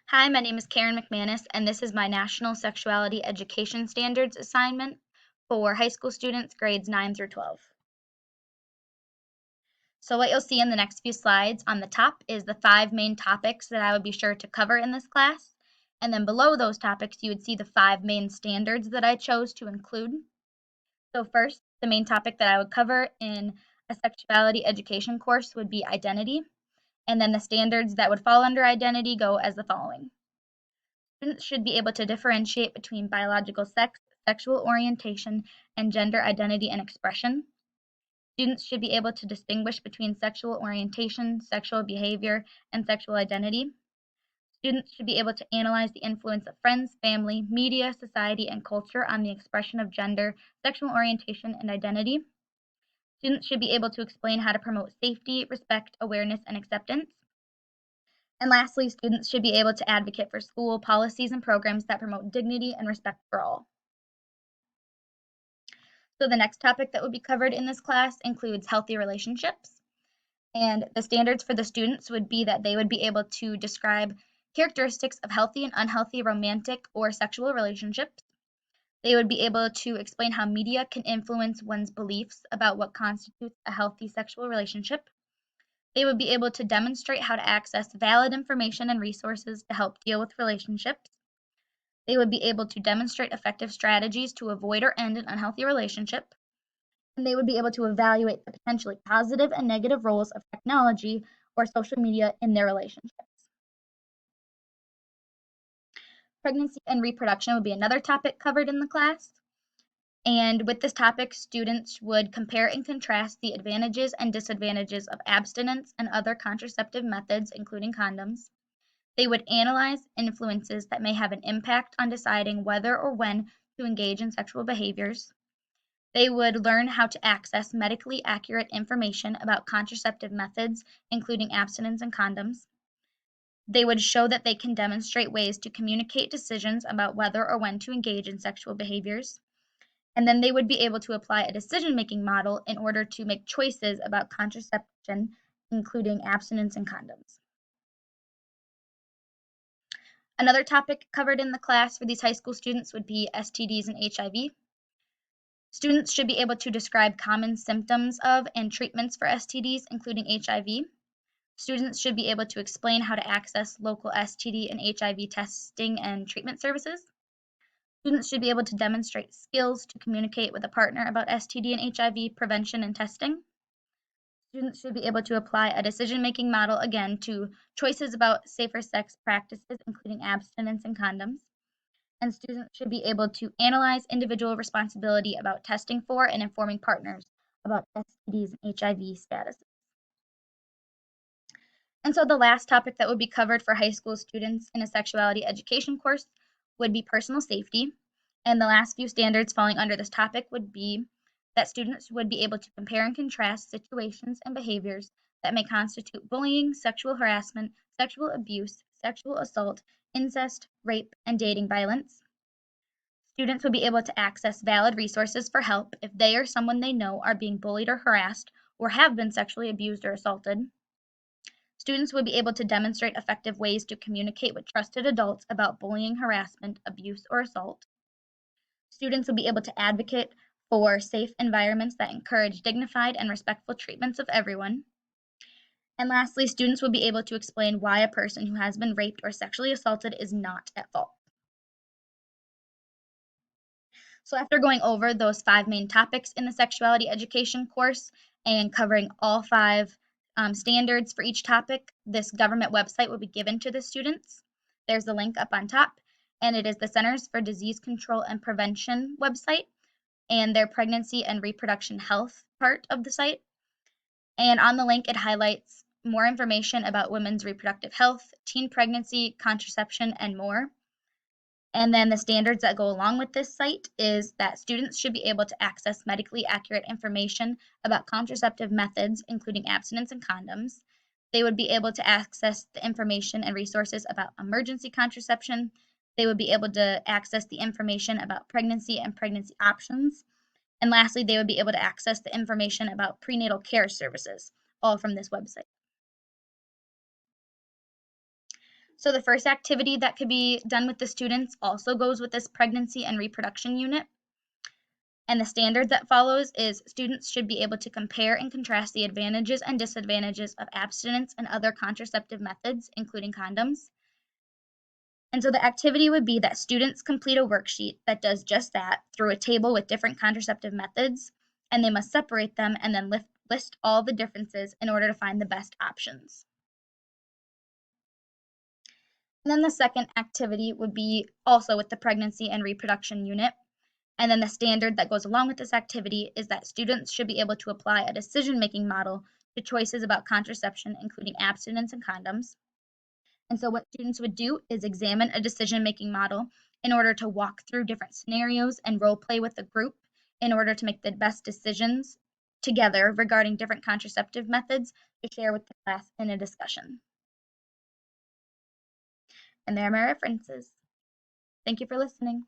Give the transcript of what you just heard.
Hi, my name is Karen McManus, and this is my National Sexuality Education Standards assignment for high school students grades 9 through 12. So what you'll see in the next few slides on the top is the 5 main topics that I would be sure to cover in this class. And then below those topics, you would see the 5 main standards that I chose to include. So first, the main topic that I would cover in a sexuality education course would be identity. And then the standards that would fall under identity go as the following. Students should be able to differentiate between biological sex, sexual orientation, and gender identity and expression. Students should be able to distinguish between sexual orientation, sexual behavior, and sexual identity. Students should be able to analyze the influence of friends, family, media, society, and culture on the expression of gender, sexual orientation, and identity. Students should be able to explain how to promote safety, respect, awareness, and acceptance. And lastly, students should be able to advocate for school policies and programs that promote dignity and respect for all. So the next topic that would be covered in this class includes healthy relationships. And the standards for the students would be that they would be able to describe characteristics of healthy and unhealthy romantic or sexual relationships. They would be able to explain how media can influence one's beliefs about what constitutes a healthy sexual relationship. They would be able to demonstrate how to access valid information and resources to help deal with relationships. They would be able to demonstrate effective strategies to avoid or end an unhealthy relationship. And they would be able to evaluate the potentially positive and negative roles of technology or social media in their relationships. Pregnancy and reproduction would be another topic covered in the class. And with this topic, students would compare and contrast the advantages and disadvantages of abstinence and other contraceptive methods, including condoms. They would analyze influences that may have an impact on deciding whether or when to engage in sexual behaviors. They would learn how to access medically accurate information about contraceptive methods, including abstinence and condoms. They would show that they can demonstrate ways to communicate decisions about whether or when to engage in sexual behaviors. And then they would be able to apply a decision-making model in order to make choices about contraception, including abstinence and condoms. Another topic covered in the class for these high school students would be STDs and HIV. Students should be able to describe common symptoms of and treatments for STDs, including HIV. Students should be able to explain how to access local STD and HIV testing and treatment services. Students should be able to demonstrate skills to communicate with a partner about STD and HIV prevention and testing. Students should be able to apply a decision-making model, again, to choices about safer sex practices, including abstinence and condoms. And students should be able to analyze individual responsibility about testing for and informing partners about STDs and HIV status. And so the last topic that would be covered for high school students in a sexuality education course would be personal safety. And the last few standards falling under this topic would be that students would be able to compare and contrast situations and behaviors that may constitute bullying, sexual harassment, sexual abuse, sexual assault, incest, rape, and dating violence. Students would be able to access valid resources for help if they or someone they know are being bullied or harassed or have been sexually abused or assaulted. Students would be able to demonstrate effective ways to communicate with trusted adults about bullying, harassment, abuse, or assault. Students will be able to advocate for safe environments that encourage dignified and respectful treatments of everyone. And lastly, students will be able to explain why a person who has been raped or sexually assaulted is not at fault. So after going over those 5 main topics in the sexuality education course and covering all 5 standards for each topic, this government website will be given to the students. There's the link up on top, and it is the Centers for Disease Control and Prevention website and their pregnancy and reproduction health part of the site. And on the link, it highlights more information about women's reproductive health, teen pregnancy, contraception, and more. And then the standards that go along with this site is that students should be able to access medically accurate information about contraceptive methods, including abstinence and condoms. They would be able to access the information and resources about emergency contraception. They would be able to access the information about pregnancy and pregnancy options. And lastly, they would be able to access the information about prenatal care services, all from this website. So the first activity that could be done with the students also goes with this pregnancy and reproduction unit. And the standard that follows is students should be able to compare and contrast the advantages and disadvantages of abstinence and other contraceptive methods, including condoms. And so the activity would be that students complete a worksheet that does just that through a table with different contraceptive methods, and they must separate them and then list all the differences in order to find the best options. And then the second activity would be also with the pregnancy and reproduction unit. And then the standard that goes along with this activity is that students should be able to apply a decision-making model to choices about contraception, including abstinence and condoms. And so what students would do is examine a decision-making model in order to walk through different scenarios and role play with the group in order to make the best decisions together regarding different contraceptive methods to share with the class in a discussion. And there are my references. Thank you for listening.